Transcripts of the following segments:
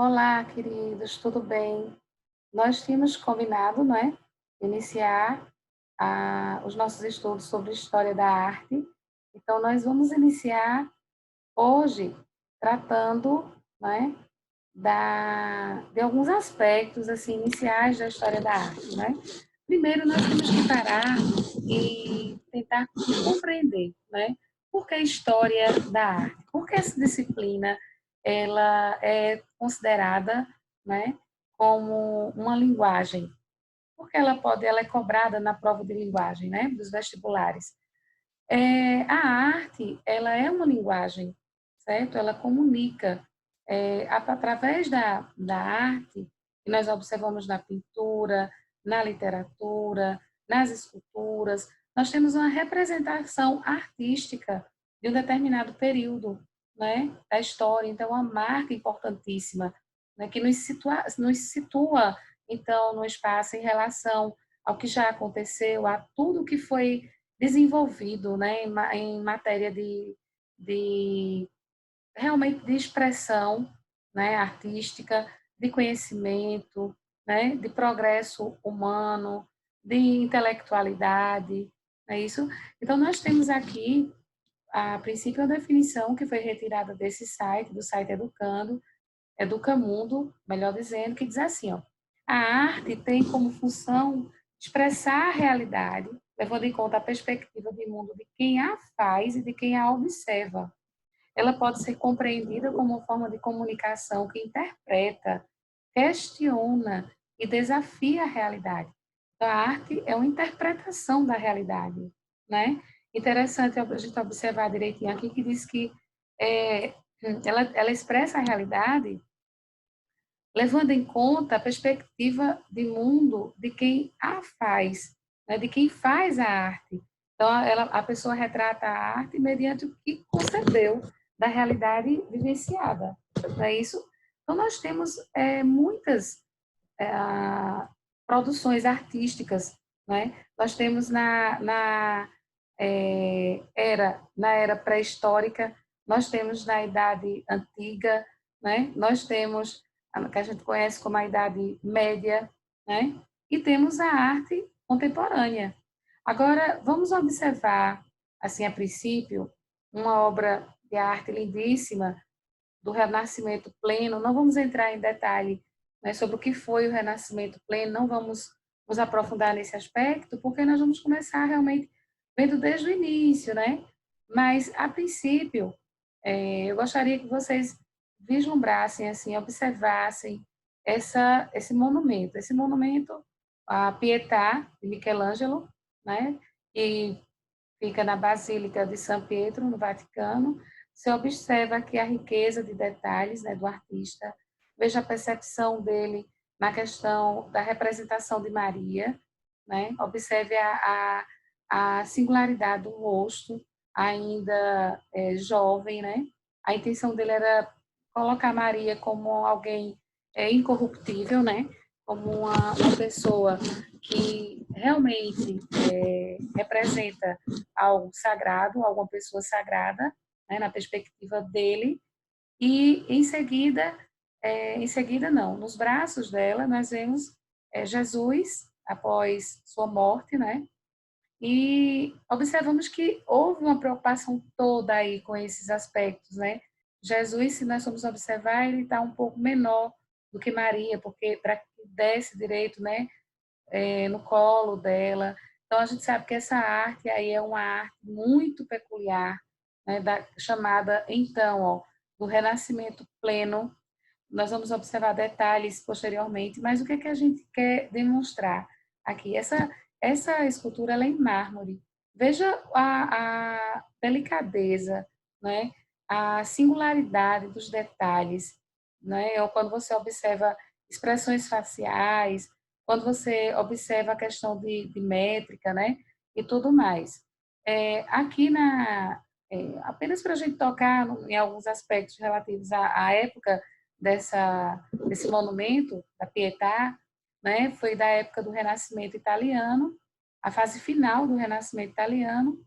Olá, queridos, tudo bem? Nós tínhamos combinado, não é, iniciar os nossos estudos sobre história da arte. Então, nós vamos iniciar hoje tratando, não é, de alguns aspectos assim iniciais da história da arte, né? Primeiro, nós temos que parar e tentar compreender, né? Por que a história da arte? Por que essa disciplina ela é considerada, né, como uma linguagem? Porque ela é cobrada na prova de linguagem, né, dos vestibulares. A arte, ela é uma linguagem, certo? Ela comunica. Através da arte, que nós observamos na pintura, na literatura, nas esculturas, nós temos uma representação artística de um determinado período, né, da história. Então, uma marca importantíssima, né, que nos situa, então, no espaço em relação ao que já aconteceu, a tudo que foi desenvolvido, né, em matéria de realmente de expressão, né, artística, de conhecimento, né, de progresso humano, de intelectualidade, é isso? Então, nós temos aqui, a princípio, a definição que foi retirada desse site, do site Educando, Educamundo, melhor dizendo, que diz assim, ó, a arte tem como função expressar a realidade, levando em conta a perspectiva de mundo de quem a faz e de quem a observa. Ela pode ser compreendida como uma forma de comunicação que interpreta, questiona e desafia a realidade. Então, a arte é uma interpretação da realidade, né? Interessante a gente observar direitinho aqui que diz que é, ela expressa a realidade levando em conta a perspectiva de mundo de quem a faz, né, de quem faz a arte. Então, a pessoa retrata a arte mediante o que concebeu da realidade vivenciada, não é isso? Então, nós temos muitas é, produções artísticas, né? Nós temos na era pré-histórica, nós temos na Idade Antiga, né? Nós temos a que a gente conhece como a Idade Média, né? E temos a arte contemporânea. Agora, vamos observar, assim, a princípio, uma obra de arte lindíssima do Renascimento Pleno. Não vamos entrar em detalhe, né, sobre o que foi o Renascimento Pleno, não vamos nos aprofundar nesse aspecto, porque nós vamos começar realmente vendo desde o início, né? Mas, a princípio, eu gostaria que vocês vislumbrassem, assim, observassem esse monumento. Esse monumento, a Pietà, de Michelangelo, né? Que fica na Basílica de São Pietro, no Vaticano. Você observa aqui a riqueza de detalhes, né, do artista, veja a percepção dele na questão da representação de Maria, né? Observe a singularidade do rosto, ainda jovem, né? A intenção dele era colocar Maria como alguém incorruptível, né? Como uma pessoa que realmente representa algo sagrado, alguma pessoa sagrada, né, na perspectiva dele, e em seguida não, nos braços dela nós vemos Jesus após sua morte, né? E observamos que houve uma preocupação toda aí com esses aspectos, né? Jesus, se nós formos observar, ele está um pouco menor do que Maria, porque para que desse direito, né, no colo dela. Então, a gente sabe que essa arte aí é uma arte muito peculiar, né, chamada, então, ó, do Renascimento Pleno. Nós vamos observar detalhes posteriormente, mas o que, é que a gente quer demonstrar aqui? Essa escultura ela é em mármore. Veja a delicadeza, né? A singularidade dos detalhes, né? Ou quando você observa expressões faciais, quando você observa a questão de métrica, né? E tudo mais. Aqui apenas para a gente tocar em alguns aspectos relativos à época desse monumento, da Pietà, né? Foi da época do Renascimento italiano, a fase final do Renascimento italiano,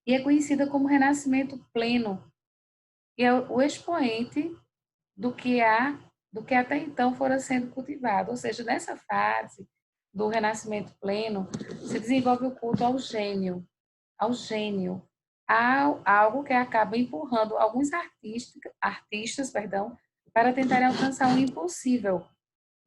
e é conhecida como Renascimento Pleno, e é o expoente do que há do que até então fora sendo cultivado. Ou seja, nessa fase do renascimento pleno, se desenvolve o culto ao gênio, algo que acaba empurrando alguns artistas, perdão, para tentarem alcançar o impossível,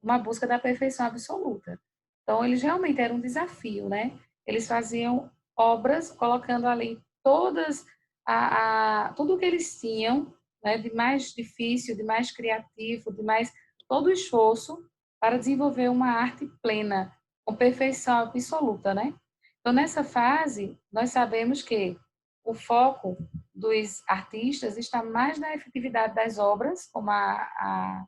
uma busca da perfeição absoluta. Então, eles realmente eram um desafio, né? Eles faziam obras colocando ali tudo o que eles tinham, né, de mais difícil, de mais criativo, de mais todo o esforço para desenvolver uma arte plena, com perfeição absoluta, né? Então, nessa fase, nós sabemos que o foco dos artistas está mais na efetividade das obras, como a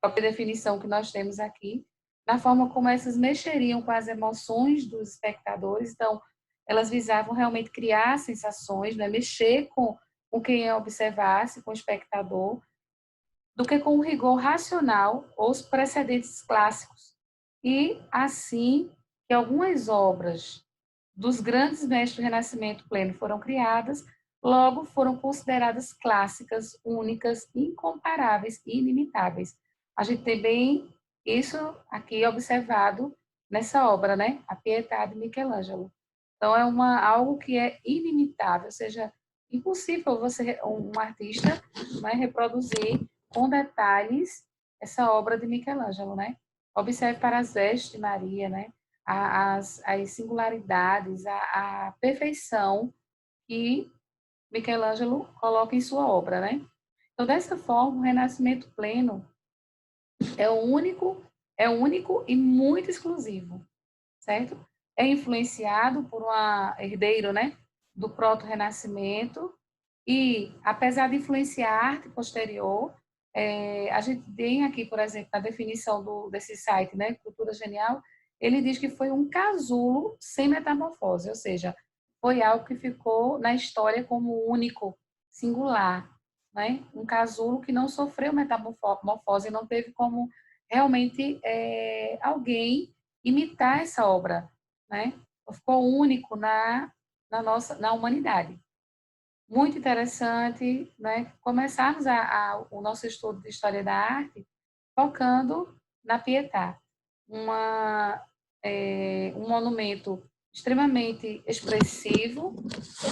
própria definição que nós temos aqui, na forma como essas mexeriam com as emoções dos espectadores. Então, elas visavam realmente criar sensações, né? Mexer com quem observasse, com o espectador, do que com o rigor racional ou os precedentes clássicos. E, assim, que algumas obras dos grandes mestres do Renascimento pleno foram criadas, logo foram consideradas clássicas, únicas, incomparáveis e inimitáveis. A gente tem bem isso aqui observado nessa obra, né? A Pietà de Michelangelo. Então, é algo que é inimitável, ou seja, impossível um artista, né, reproduzir com detalhes essa obra de Michelangelo, né? Observe para as vestes de Maria, né? As singularidades, a perfeição que Michelangelo coloca em sua obra, né? Então, dessa forma, o Renascimento pleno é o único e muito exclusivo, certo? É influenciado por um herdeiro, né, do proto-renascimento e, apesar de influenciar a arte posterior, a gente tem aqui, por exemplo, na definição desse site, né, Cultura Genial, ele diz que foi um casulo sem metamorfose, ou seja, foi algo que ficou na história como único, singular, né? Um casulo que não sofreu metamorfose, não teve como realmente alguém imitar essa obra, né? Ficou único na humanidade. Muito interessante, né? Começarmos o nosso estudo de história da arte focando na Pietà, um monumento extremamente expressivo,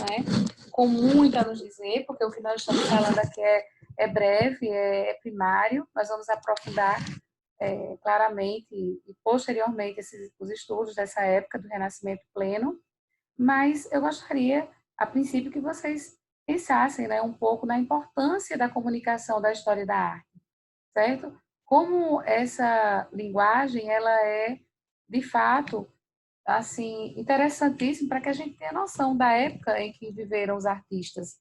né? Com muito a nos dizer, porque o que nós estamos falando aqui é breve, é primário, nós vamos aprofundar claramente e posteriormente os estudos dessa época do Renascimento pleno, mas eu gostaria, a princípio, que vocês pensassem, né, um pouco na importância da comunicação da história da arte, certo? Como essa linguagem ela é, de fato, assim, interessantíssima para que a gente tenha noção da época em que viveram os artistas,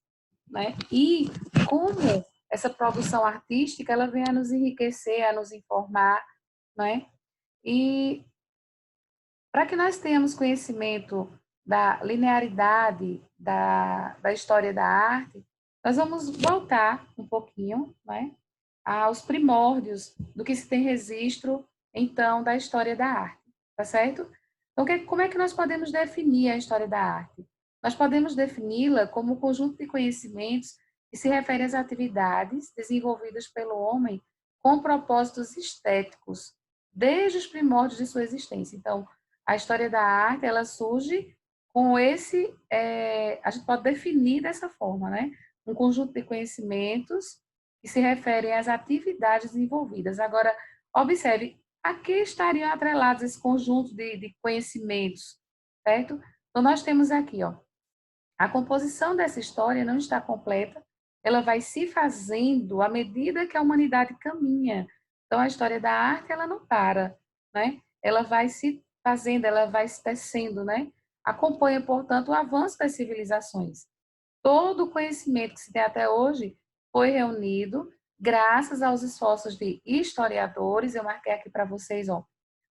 né? E como essa produção artística ela vem a nos enriquecer, a nos informar, né? E para que nós tenhamos conhecimento da linearidade da história da arte, nós vamos voltar um pouquinho, né, aos primórdios do que se tem registro, então, da história da arte, tá certo? Então, como é que nós podemos definir a história da arte? Nós podemos defini-la como um conjunto de conhecimentos que se refere às atividades desenvolvidas pelo homem com propósitos estéticos, desde os primórdios de sua existência. Então, a história da arte, ela surge com a gente pode definir dessa forma, né? Um conjunto de conhecimentos que se referem às atividades envolvidas. Agora, observe, a que estariam atrelados esse conjunto de conhecimentos, certo? Então, nós temos aqui, ó, a composição dessa história não está completa, ela vai se fazendo à medida que a humanidade caminha. Então, a história da arte, ela não para, né? Ela vai se fazendo, ela vai se tecendo, né? Acompanha, portanto, o avanço das civilizações. Todo o conhecimento que se tem até hoje foi reunido graças aos esforços de historiadores, eu marquei aqui para vocês, ó,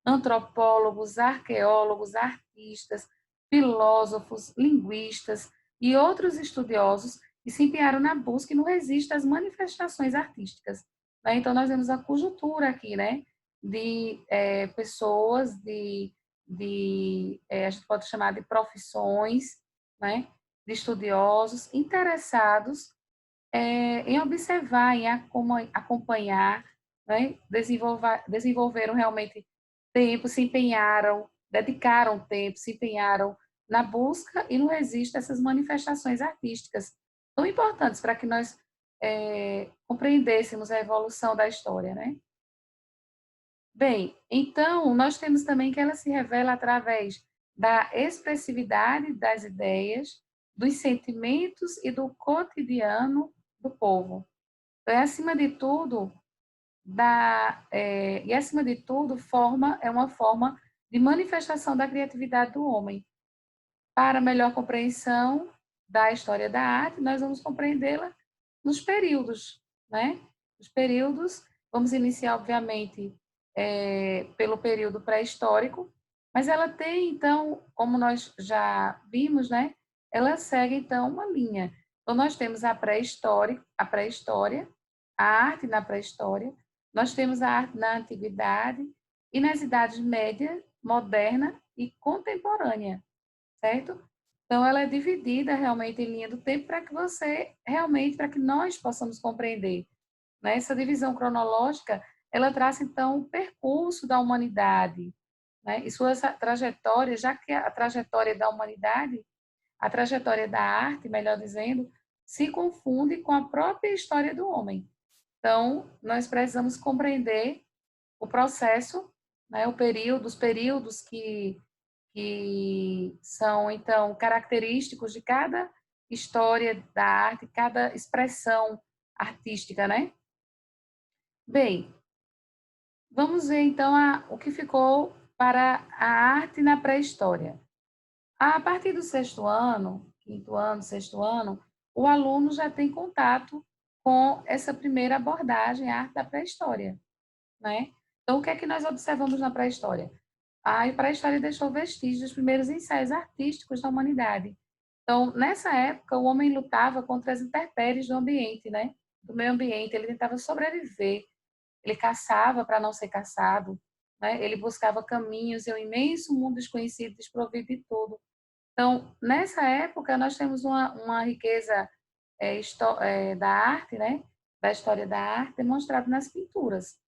antropólogos, arqueólogos, artistas, filósofos, linguistas e outros estudiosos que se empenharam na busca e no registro das manifestações artísticas, né? Então, nós vemos a conjuntura aqui, né, de pessoas, a gente pode chamar de profissões, né, de estudiosos interessados em observar, em acompanhar, né, desenvolveram realmente tempo, se empenharam, dedicaram tempo, se empenharam na busca e no registro dessas manifestações artísticas tão importantes para que nós compreendêssemos a evolução da história, né? Bem, então, nós temos também que ela se revela através da expressividade das ideias, dos sentimentos e do cotidiano do povo. Então, acima de tudo, acima de tudo, é uma forma de manifestação da criatividade do homem. Para melhor compreensão da história da arte, nós vamos compreendê-la nos períodos, né? Os períodos, vamos iniciar, obviamente, pelo período pré-histórico, mas ela tem, então, como nós já vimos, né? Ela segue, então, uma linha. Então, nós temos a pré-história, a arte na pré-história, nós temos a arte na antiguidade e nas idades média, moderna e contemporânea, certo? Então, ela é dividida realmente em linha do tempo para que você, realmente, para que nós possamos compreender. Né? Essa divisão cronológica, ela traz, então, o percurso da humanidade, né? E sua trajetória, já que a trajetória da humanidade, a trajetória da arte, melhor dizendo, se confunde com a própria história do homem. Então, nós precisamos compreender o processo, né? Os períodos que são, então, característicos de cada história da arte, cada expressão artística, né? Bem, vamos ver, então, o que ficou para a arte na pré-história. A partir do sexto ano, quinto ano, sexto ano, o aluno já tem contato com essa primeira abordagem, a arte da pré-história, né? Então, o que é que nós observamos na pré-história? A pré-história deixou vestígios dos primeiros ensaios artísticos da humanidade. Então, nessa época, o homem lutava contra as intempéries do ambiente, né? Do meio ambiente, ele tentava sobreviver, ele caçava para não ser caçado, né? Ele buscava caminhos em um imenso mundo desconhecido, desprovido de tudo. Então, nessa época, nós temos uma riqueza da arte, né? Da história da arte, demonstrada nas pinturas.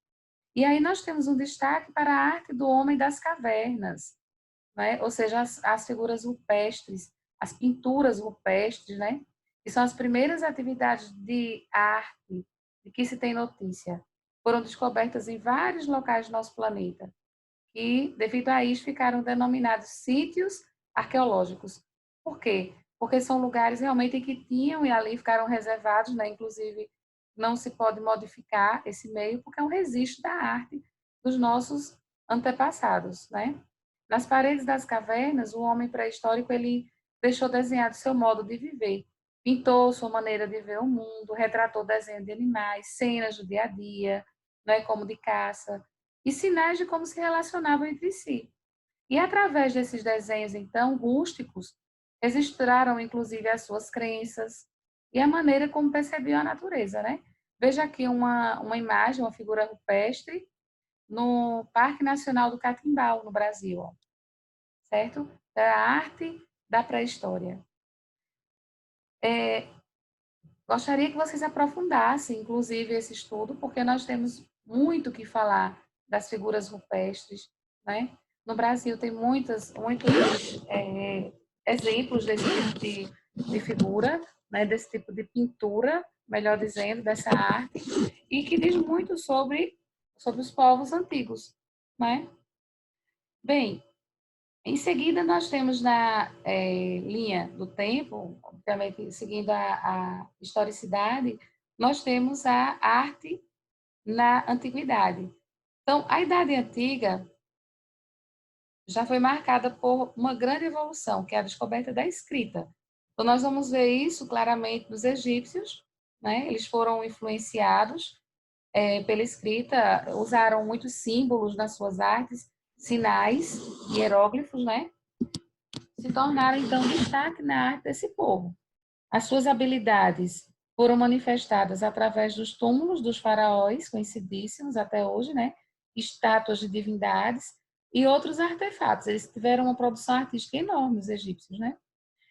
E aí nós temos um destaque para a arte do homem das cavernas, né? Ou seja, as figuras rupestres, as pinturas rupestres, né? Que são as primeiras atividades de arte de que se tem notícia. Foram descobertas em vários locais do nosso planeta e, devido a isso, ficaram denominados sítios arqueológicos. Por quê? Porque são lugares realmente que tinham e ali ficaram reservados, né? Inclusive, não se pode modificar esse meio porque é um registro da arte dos nossos antepassados, né? Nas paredes das cavernas, o homem pré-histórico ele deixou desenhado seu modo de viver, pintou sua maneira de ver o mundo, retratou desenhos de animais, cenas do dia a dia, né, como de caça, e sinais de como se relacionavam entre si. E através desses desenhos, então, rústicos, registraram inclusive as suas crenças e a maneira como percebiam a natureza, né? Veja aqui uma imagem, uma figura rupestre no Parque Nacional do Catimbau, no Brasil, ó, certo? Da arte da pré-história. Gostaria que vocês aprofundassem, inclusive, esse estudo, porque nós temos muito o que falar das figuras rupestres, né? No Brasil tem muitos exemplos desse tipo de figura, né? Desse tipo de pintura, melhor dizendo, dessa arte, e que diz muito sobre os povos antigos, né? Bem, em seguida, nós temos na linha do tempo, obviamente seguindo a historicidade, nós temos a arte na antiguidade. Então, a Idade Antiga já foi marcada por uma grande evolução, que é a descoberta da escrita. Então, nós vamos ver isso claramente nos egípcios, né? Eles foram influenciados pela escrita, usaram muitos símbolos nas suas artes, sinais, hieróglifos, né? Se tornaram, então, destaque na arte desse povo. As suas habilidades foram manifestadas através dos túmulos dos faraós, conhecidíssimos até hoje, né? Estátuas de divindades e outros artefatos. Eles tiveram uma produção artística enorme, os egípcios, né?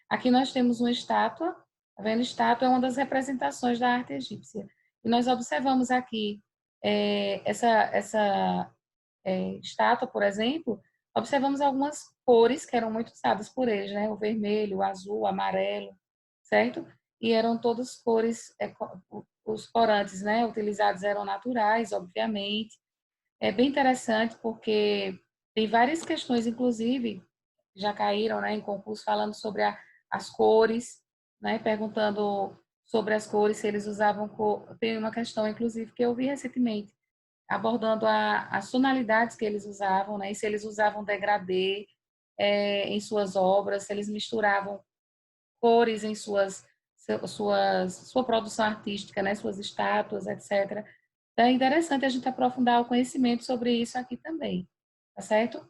Aqui nós temos uma estátua, tá vendo? Estátua é uma das representações da arte egípcia. E nós observamos aqui estátua, por exemplo, observamos algumas cores que eram muito usadas por eles, né? O vermelho, o azul, o amarelo, certo? E eram todas cores, os corantes, né? Utilizados eram naturais, obviamente. É bem interessante porque tem várias questões, inclusive, já caíram, né, em concurso falando sobre as cores, né, perguntando sobre as cores, se eles usavam cor. Tem uma questão, inclusive, que eu vi recentemente, abordando as tonalidades que eles usavam, né, e se eles usavam degradê em suas obras, se eles misturavam cores em sua produção artística, né, suas estátuas, etc. Então, é interessante a gente aprofundar o conhecimento sobre isso aqui também, tá certo?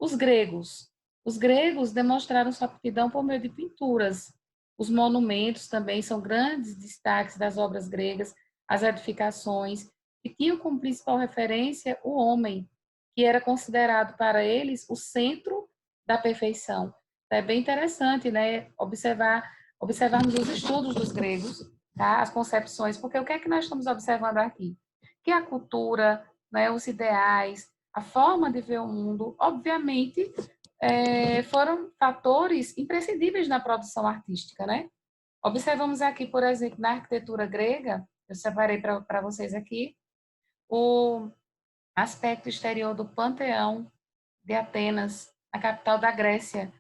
Os gregos. Os gregos demonstraram sua aptidão por meio de pinturas. Os monumentos também são grandes destaques das obras gregas, as edificações, que tinham como principal referência o homem, que era considerado para eles o centro da perfeição. É bem interessante, né, observarmos os estudos dos gregos, tá? As concepções, porque o que é que nós estamos observando aqui? Que a cultura, né, os ideais, a forma de ver o mundo, obviamente, foram fatores imprescindíveis na produção artística, né? Observamos aqui, por exemplo, na arquitetura grega, eu separei para vocês aqui, o aspecto exterior do Panteão de Atenas, a capital da Grécia.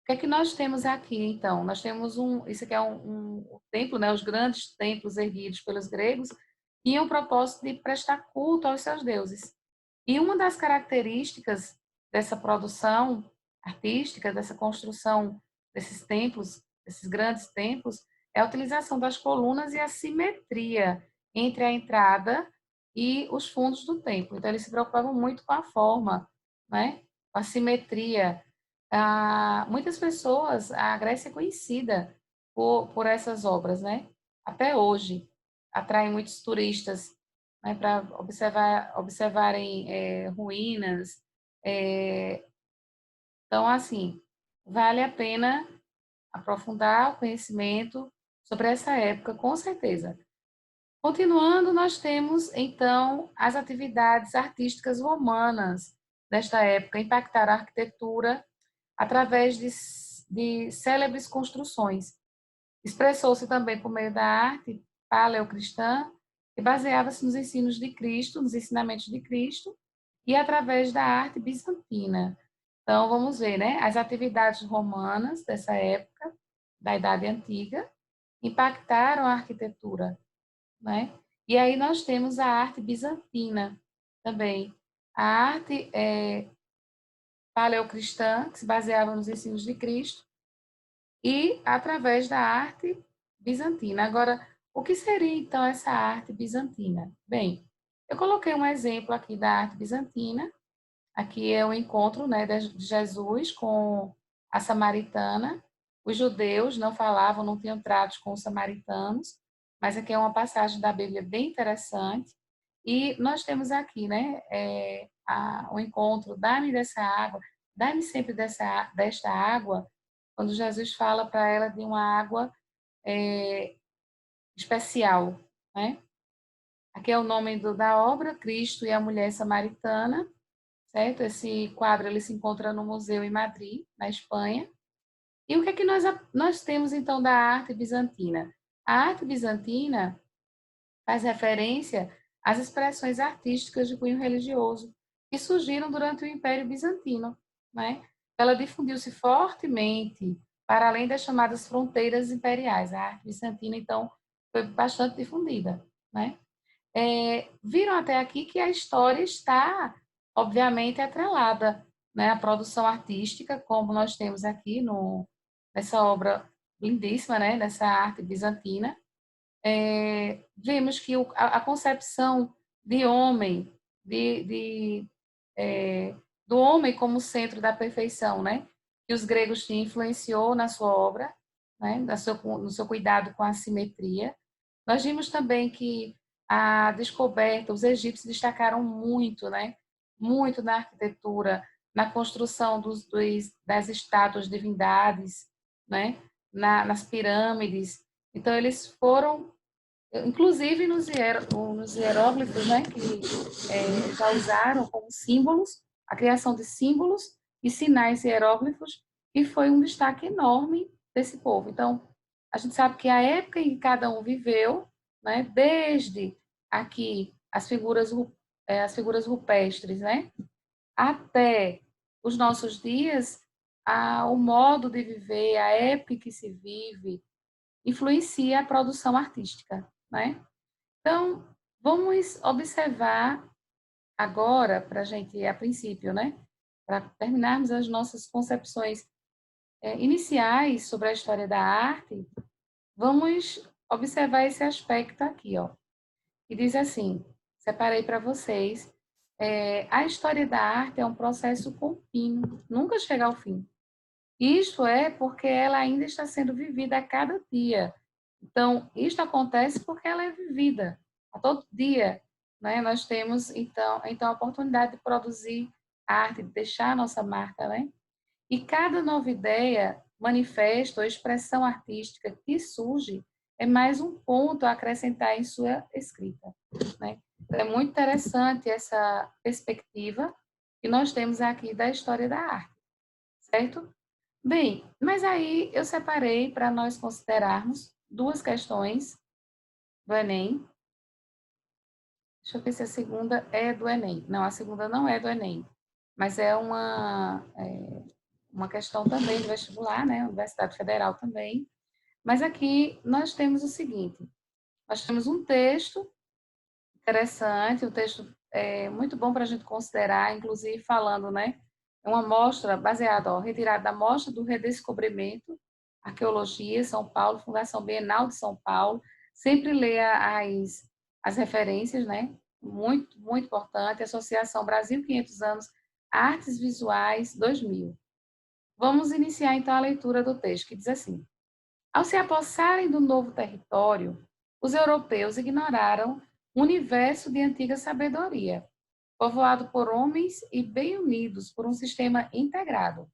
O que é que nós temos aqui, então? Nós temos isso aqui é um templo, né? Os grandes templos erguidos pelos gregos tinham o propósito de prestar culto aos seus deuses. E uma das características dessa produção artística, dessa construção desses templos, desses grandes templos, é a utilização das colunas e a simetria entre a entrada e os fundos do templo. Então, eles se preocupavam muito com a forma, né? Com a simetria. Muitas pessoas, a Grécia é conhecida por essas obras, né? Até hoje, atrai muitos turistas, né, para observarem ruínas. É, então, assim, vale a pena aprofundar o conhecimento sobre essa época, com certeza. Continuando, nós temos, então, as atividades artísticas romanas desta época, impactaram a arquitetura através de célebres construções. Expressou-se também por meio da arte paleocristã, que baseava-se nos ensinos de Cristo, nos ensinamentos de Cristo, e através da arte bizantina. Então, vamos ver, né? As atividades romanas dessa época, da Idade Antiga, impactaram a arquitetura, né? E aí nós temos a arte bizantina também. A arte paleocristã, que se baseava nos ensinos de Cristo, e através da arte bizantina. Agora, o que seria então essa arte bizantina? Bem, eu coloquei um exemplo aqui da arte bizantina. Aqui é o encontro, né, de Jesus com a samaritana. Os judeus não falavam, não tinham tratos com os samaritanos, mas aqui é uma passagem da Bíblia bem interessante. E nós temos aqui, né, o encontro, dá-me dessa água, dá-me sempre desta água, quando Jesus fala para ela de uma água é, especial, né? Aqui é o nome da obra, Cristo e a Mulher Samaritana, certo? Esse quadro ele se encontra no museu em Madrid, na Espanha. E o que é que nós temos então da arte bizantina? A arte bizantina faz referência às expressões artísticas de cunho religioso que surgiram durante o Império Bizantino, né? Ela difundiu-se fortemente para além das chamadas fronteiras imperiais. A arte bizantina, então, foi bastante difundida, né? Viram até aqui que a história está, obviamente, atrelada, né? À produção artística, como nós temos aqui nessa obra lindíssima, né? Nessa arte bizantina, vemos que a concepção de homem, de, do homem como centro da perfeição, né? Que os gregos tinham influenciou na sua obra, né? No seu cuidado com a simetria. Nós vimos também que a descoberta, os egípcios destacaram muito, né? Muito na arquitetura, na construção das estátuas de divindades, né? Nas pirâmides. Então, eles foram inclusive nos hieróglifos, né, que já usaram como símbolos, a criação de símbolos e sinais hieróglifos, e foi um destaque enorme desse povo. Então, a gente sabe que a época em que cada um viveu, né, desde aqui as figuras rupestres, né, até os nossos dias, o modo de viver, a época em que se vive, influencia a produção artística, né? Então, vamos observar agora, para a gente, a princípio, né? Para terminarmos as nossas concepções iniciais sobre a história da arte, vamos observar esse aspecto aqui, ó. E diz assim, separei para vocês, a história da arte é um processo contínuo, nunca chega ao fim. Isto é porque ela ainda está sendo vivida a cada dia. Então, isto acontece porque ela é vivida a todo dia, né? Nós temos, então a oportunidade de produzir arte, de deixar a nossa marca, né? E cada nova ideia, manifesto ou expressão artística que surge é mais um ponto a acrescentar em sua escrita, né? Então, é muito interessante essa perspectiva que nós temos aqui da história da arte, certo? Bem, mas aí eu separei para nós considerarmos duas questões do Enem. Deixa eu ver se a segunda é do Enem. Não, a segunda não é do Enem, mas é uma questão também do vestibular, né? Universidade Federal também. Mas aqui nós temos o seguinte: nós temos um texto interessante, um texto muito bom para a gente considerar, inclusive falando, né? É uma mostra baseada, ó, retirada da mostra do Redescobrimento, Arqueologia, São Paulo, Fundação Bienal de São Paulo. Sempre leia as referências, né? Muito, muito importante. Associação Brasil 500 anos, Artes Visuais 2000. Vamos iniciar então a leitura do texto, que diz assim: ao se apossarem do novo território, os europeus ignoraram um universo de antiga sabedoria, povoado por homens e bem unidos por um sistema integrado.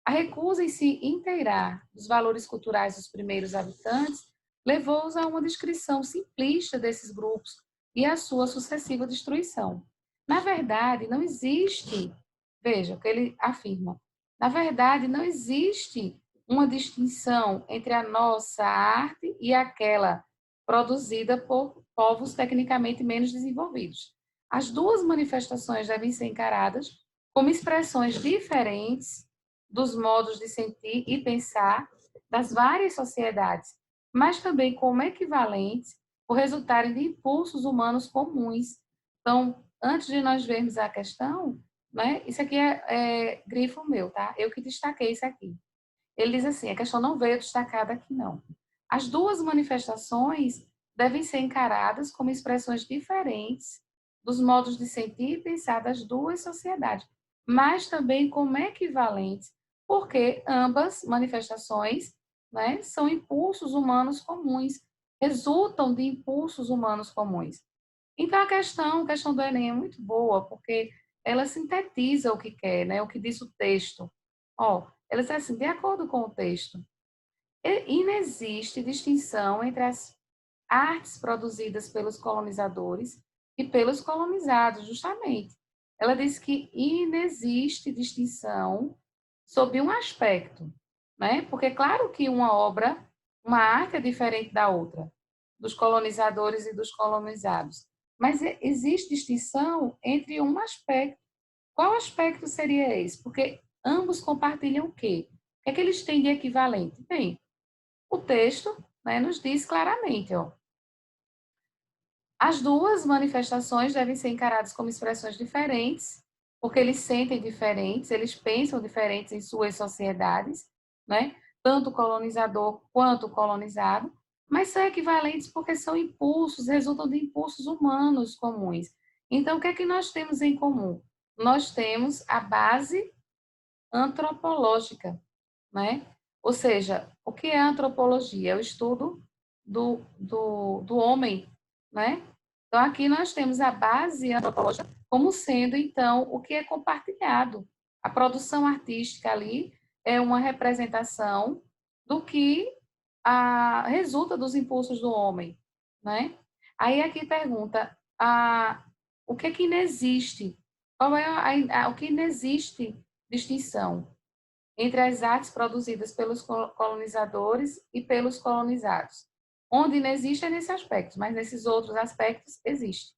A recusa em se inteirar dos valores culturais dos primeiros habitantes levou-os a uma descrição simplista desses grupos e a sua sucessiva destruição. Na verdade, não existe, veja o que ele afirma, na verdade, não existe uma distinção entre a nossa arte e aquela produzida por povos tecnicamente menos desenvolvidos. As duas manifestações devem ser encaradas como expressões diferentes dos modos de sentir e pensar das várias sociedades, mas também como equivalentes por resultarem de impulsos humanos comuns. Então, antes de nós vermos a questão, né, isso aqui é grifo meu, tá? Eu que destaquei isso aqui. Ele diz assim, a questão não veio destacada aqui, não. As duas manifestações devem ser encaradas como expressões diferentes dos modos de sentir e pensar das duas sociedades, mas também como equivalentes, porque ambas manifestações, né, são impulsos humanos comuns, resultam de impulsos humanos comuns. Então, a questão do Enem é muito boa, porque ela sintetiza o que quer, né, o que diz o texto. Ó, ela diz assim, de acordo com o texto, inexiste distinção entre as artes produzidas pelos colonizadores e pelos colonizados, justamente. Ela diz que inexiste distinção sob um aspecto, né? Porque claro que uma arte é diferente da outra, dos colonizadores e dos colonizados, mas existe distinção entre um aspecto. Qual aspecto seria esse? Porque ambos compartilham o quê? O que é que eles têm de equivalente? Bem, o texto, né, nos diz claramente, ó, as duas manifestações devem ser encaradas como expressões diferentes, porque eles sentem diferentes, eles pensam diferentes em suas sociedades, né? Tanto o colonizador quanto o colonizado, mas são equivalentes porque são impulsos, resultam de impulsos humanos comuns. Então, o que é que nós temos em comum? Nós temos a base antropológica, né? Ou seja, o que é antropologia? É o estudo do homem, né? Então, aqui nós temos a base antropológica como sendo, então, o que é compartilhado. A produção artística ali é uma representação do que resulta dos impulsos do homem, né? Aí aqui pergunta, o que é que inexiste? Qual é o que inexiste distinção entre as artes produzidas pelos colonizadores e pelos colonizados? Onde inexiste é nesse aspecto, mas nesses outros aspectos existe,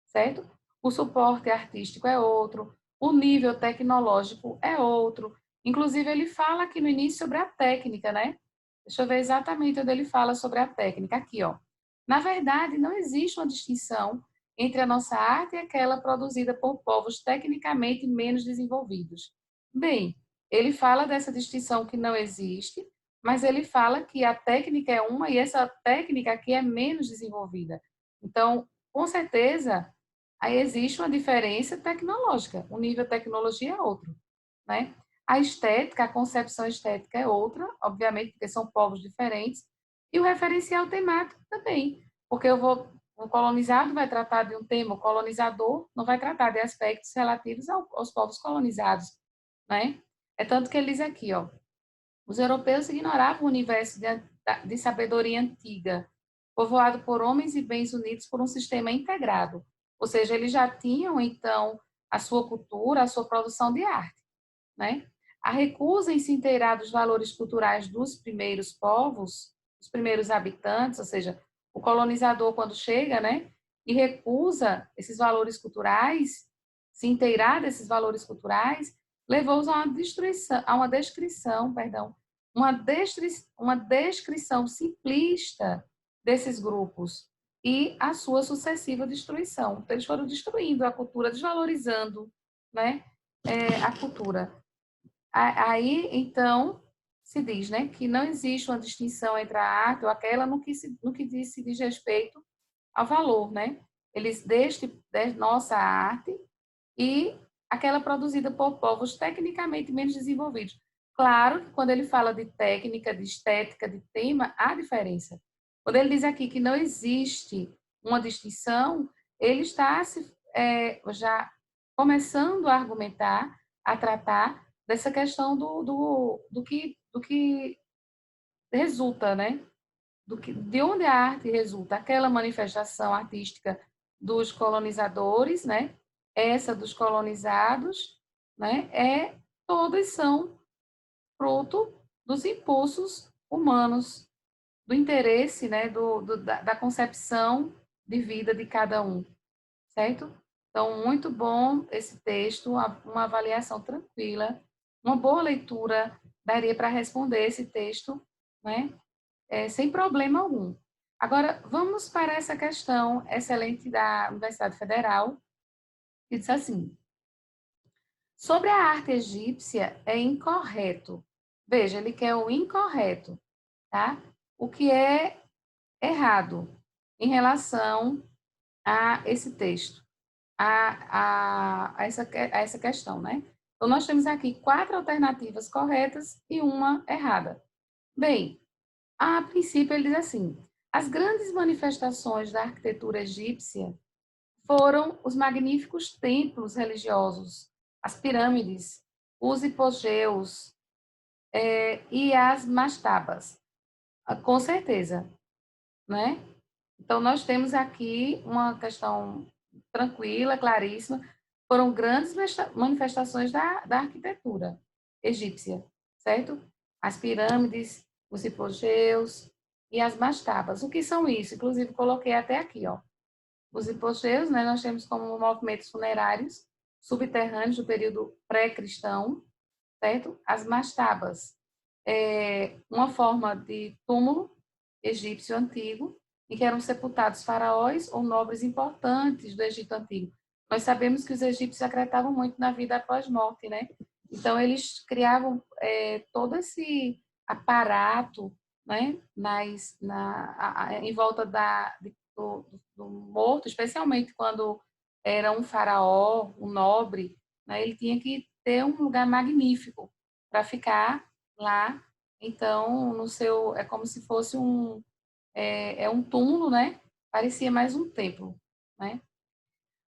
certo? O suporte artístico é outro, o nível tecnológico é outro. Inclusive, ele fala aqui no início sobre a técnica, né? Deixa eu ver exatamente onde ele fala sobre a técnica. Aqui, ó. Na verdade, não existe uma distinção entre a nossa arte e aquela produzida por povos tecnicamente menos desenvolvidos. Bem, ele fala dessa distinção que não existe, mas ele fala que a técnica é uma e essa técnica aqui é menos desenvolvida. Então, com certeza, aí existe uma diferença tecnológica. O nível de tecnologia é outro, né? A estética, a concepção estética é outra, obviamente, porque são povos diferentes, e o referencial temático também, porque o colonizado vai tratar de um tema, o colonizador não vai tratar de aspectos relativos aos povos colonizados, né? É tanto que ele diz aqui, ó, os europeus ignoravam o universo de sabedoria antiga, povoado por homens e bens unidos por um sistema integrado. Ou seja, eles já tinham, então, a sua cultura, a sua produção de arte, né? A recusa em se inteirar dos valores culturais dos primeiros povos, dos primeiros habitantes, ou seja, o colonizador, quando chega, né, e recusa esses valores culturais, se inteirar desses valores culturais, levou-os a uma destruição, a uma descrição, perdão, uma descrição simplista desses grupos e a sua sucessiva destruição. Então, eles foram destruindo a cultura, desvalorizando, né, a cultura. Aí, então, se diz, né, que não existe uma distinção entre a arte ou aquela no que se diz respeito ao valor, né? Eles de nossa arte e aquela produzida por povos tecnicamente menos desenvolvidos. Claro que quando ele fala de técnica, de estética, de tema, há diferença. Quando ele diz aqui que não existe uma distinção, ele está já começando a argumentar, a tratar dessa questão do que resulta, né? De onde a arte resulta, aquela manifestação artística dos colonizadores, né? Essa dos colonizados, né? Todas são fruto dos impulsos humanos, do interesse, né? Da concepção de vida de cada um, certo? Então, muito bom esse texto, uma avaliação tranquila, uma boa leitura daria para responder esse texto, né? Sem problema algum. Agora, vamos para essa questão excelente da Universidade Federal, que diz assim: sobre a arte egípcia é incorreto. Veja, ele quer o incorreto, tá? O que é errado em relação a esse texto, a essa questão, né? Então, nós temos aqui 4 alternativas corretas e uma errada. Bem, a princípio, ele diz assim: as grandes manifestações da arquitetura egípcia foram os magníficos templos religiosos, as pirâmides, os hipogeus e as mastabas. Com certeza, né? Então, nós temos aqui uma questão tranquila, claríssima. Foram grandes manifestações da arquitetura egípcia, certo? As pirâmides, os hipogeus e as mastabas. O que são isso? Inclusive, coloquei até aqui, ó. Os hipogeus, né, nós temos como movimentos funerários subterrâneos do período pré-cristão, certo? As mastabas, uma forma de túmulo egípcio antigo, em que eram sepultados faraós ou nobres importantes do Egito Antigo. Nós sabemos que os egípcios acreditavam muito na vida após morte, né? Então, eles criavam todo esse aparato, né? Em volta do morto, especialmente quando era um faraó, um nobre, né? Ele tinha que ter um lugar magnífico para ficar lá. Então, no seu, é como se fosse um túmulo, né? Parecia mais um templo, né?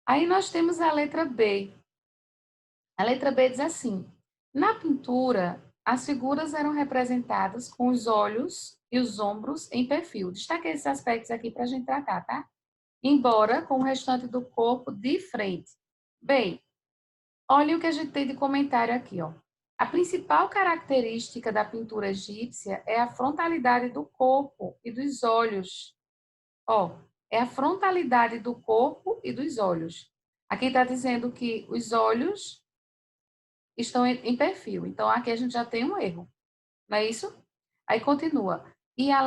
Aí nós temos a letra B. A letra B diz assim: na pintura, as figuras eram representadas com os olhos e os ombros em perfil. Destaquei esses aspectos aqui para a gente tratar, tá? embora com o restante do corpo de frente. Bem, olha o que a gente tem de comentário aqui, ó. A principal característica da pintura egípcia é a frontalidade do corpo e dos olhos. Ó, é a frontalidade do corpo e dos olhos. Aqui está dizendo que os olhos estão em perfil. Então, aqui a gente já tem um erro. Não é isso? Aí continua. E a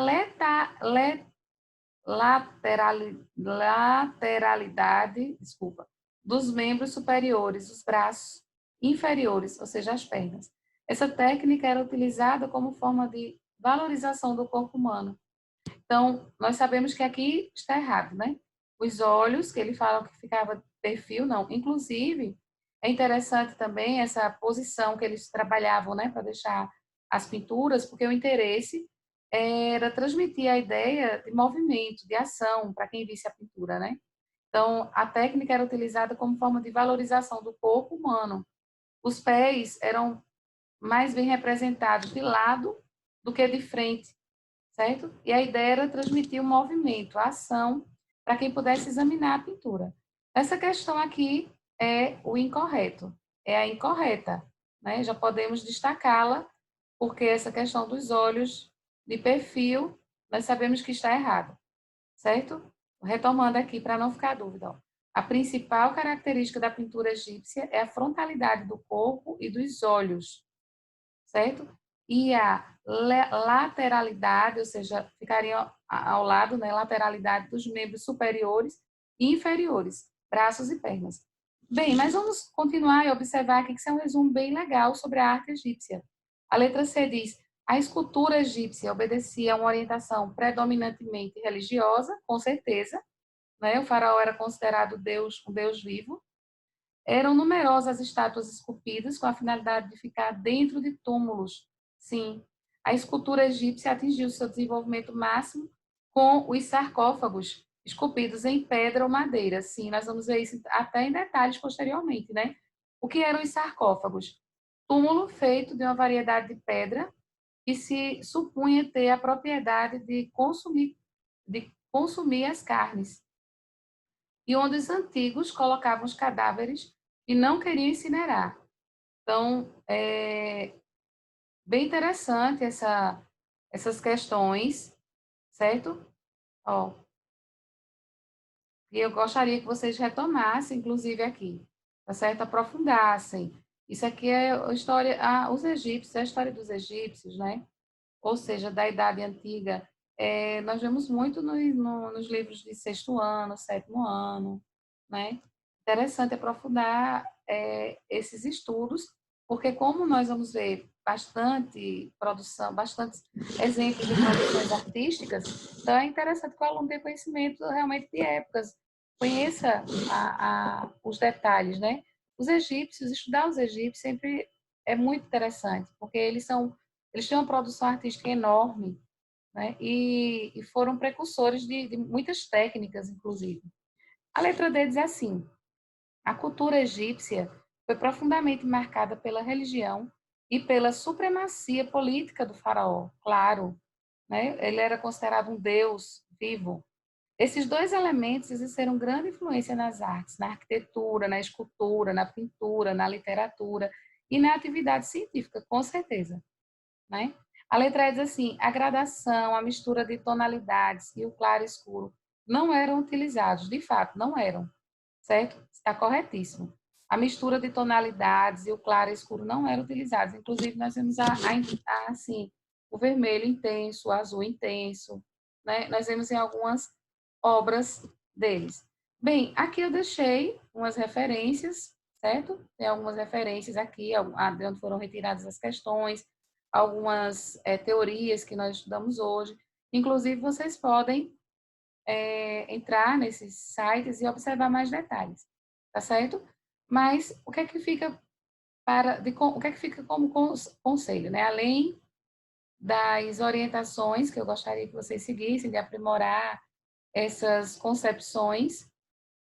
lateralidade, desculpa, dos membros superiores, os braços inferiores, ou seja, as pernas. Essa técnica era utilizada como forma de valorização do corpo humano. Então, nós sabemos que aqui está errado, né? Os olhos, que ele fala que ficava perfil, não. Inclusive, é interessante também essa posição que eles trabalhavam, né, para deixar as pinturas, porque o interesse era transmitir a ideia de movimento, de ação, para quem visse a pintura, né? Então, a técnica era utilizada como forma de valorização do corpo humano. Os pés eram mais bem representados de lado do que de frente, certo? E a ideia era transmitir o movimento, a ação, para quem pudesse examinar a pintura. Essa questão aqui é o incorreto, é a incorreta, né? Já podemos destacá-la, porque essa questão dos olhos de perfil, nós sabemos que está errado, certo? Retomando aqui, para não ficar dúvida. Ó. A principal característica da pintura egípcia é a frontalidade do corpo e dos olhos, certo? E a lateralidade, ou seja, ficariam ao lado, né, lateralidade dos membros superiores e inferiores, braços e pernas. Bem, mas vamos continuar e observar aqui que isso é um resumo bem legal sobre a arte egípcia. A letra C diz: a escultura egípcia obedecia a uma orientação predominantemente religiosa, com certeza, né? O faraó era considerado Deus, um Deus vivo. Eram numerosas as estátuas esculpidas com a finalidade de ficar dentro de túmulos. Sim, a escultura egípcia atingiu seu desenvolvimento máximo com os sarcófagos esculpidos em pedra ou madeira. Sim, nós vamos ver isso até em detalhes posteriormente, né? O que eram os sarcófagos? Túmulo feito de uma variedade de pedra que se supunha ter a propriedade de consumir as carnes, e onde os antigos colocavam os cadáveres e não queriam incinerar. Então, é bem interessante essas questões, certo? Ó, e eu gostaria que vocês retomassem, inclusive aqui, tá certo? Aprofundassem. Isso aqui é a história, os egípcios, é a história dos egípcios, né? Ou seja, da Idade Antiga. Nós vemos muito nos livros de sexto ano, sétimo ano, né? Interessante aprofundar esses estudos, porque como nós vamos ver bastante produção, bastante exemplos de produções artísticas, então é interessante que o aluno tenha conhecimento realmente de épocas, conheça os detalhes, né? Os egípcios, estudar os egípcios sempre é muito interessante, porque eles têm uma produção artística enorme, né? E foram precursores de muitas técnicas, inclusive. A letra D diz assim: a cultura egípcia foi profundamente marcada pela religião e pela supremacia política do faraó, claro, né? Ele era considerado um deus vivo. Esses dois elementos exerceram grande influência nas artes, na arquitetura, na escultura, na pintura, na literatura e na atividade científica, com certeza, né? A letra E diz assim: a gradação, a mistura de tonalidades e o claro e escuro não eram utilizados, de fato, não eram, certo? Está corretíssimo. A mistura de tonalidades e o claro e escuro não eram utilizados. Inclusive, nós vemos assim, o vermelho intenso, o azul intenso, né? Nós vemos em algumas obras deles. Bem, aqui eu deixei umas referências, certo? Tem algumas referências aqui, de onde foram retiradas as questões, algumas teorias que nós estudamos hoje. Inclusive, vocês podem entrar nesses sites e observar mais detalhes, tá certo? Mas o que é que fica o que é que fica como conselho, né? Além das orientações que eu gostaria que vocês seguissem, de aprimorar essas concepções,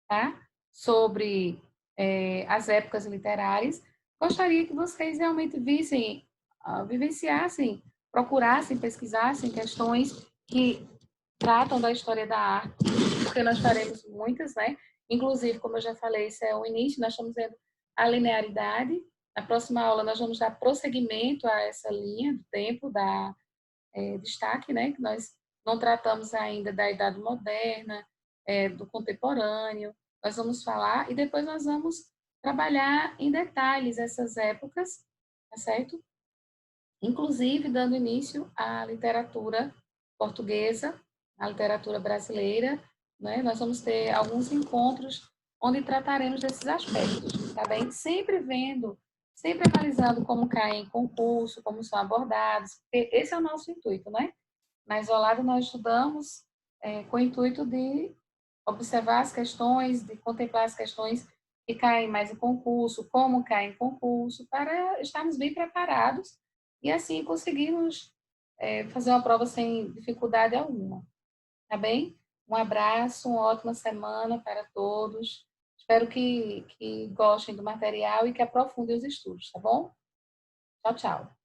tá? Sobre as épocas literárias, gostaria que vocês realmente vissem, vivenciassem, procurassem, pesquisassem questões que tratam da história da arte, porque nós faremos muitas, né? Inclusive, como eu já falei, isso é o início, nós estamos vendo a linearidade. Na próxima aula, nós vamos dar prosseguimento a essa linha do tempo, da destaque, né? Que nós não tratamos ainda da Idade Moderna, do contemporâneo. Nós vamos falar e depois nós vamos trabalhar em detalhes essas épocas, tá certo? Inclusive dando início à literatura portuguesa, à literatura brasileira, né? Nós vamos ter alguns encontros onde trataremos desses aspectos, tá bem? Sempre vendo, sempre analisando como caem em concurso, como são abordados, porque esse é o nosso intuito, né? Na Isolado nós estudamos com o intuito de observar as questões, de contemplar as questões que caem mais em concurso, como caem em concurso, para estarmos bem preparados e assim conseguirmos fazer uma prova sem dificuldade alguma. Tá bem? Um abraço, uma ótima semana para todos. Espero que gostem do material e que aprofundem os estudos, tá bom? Tchau, tchau.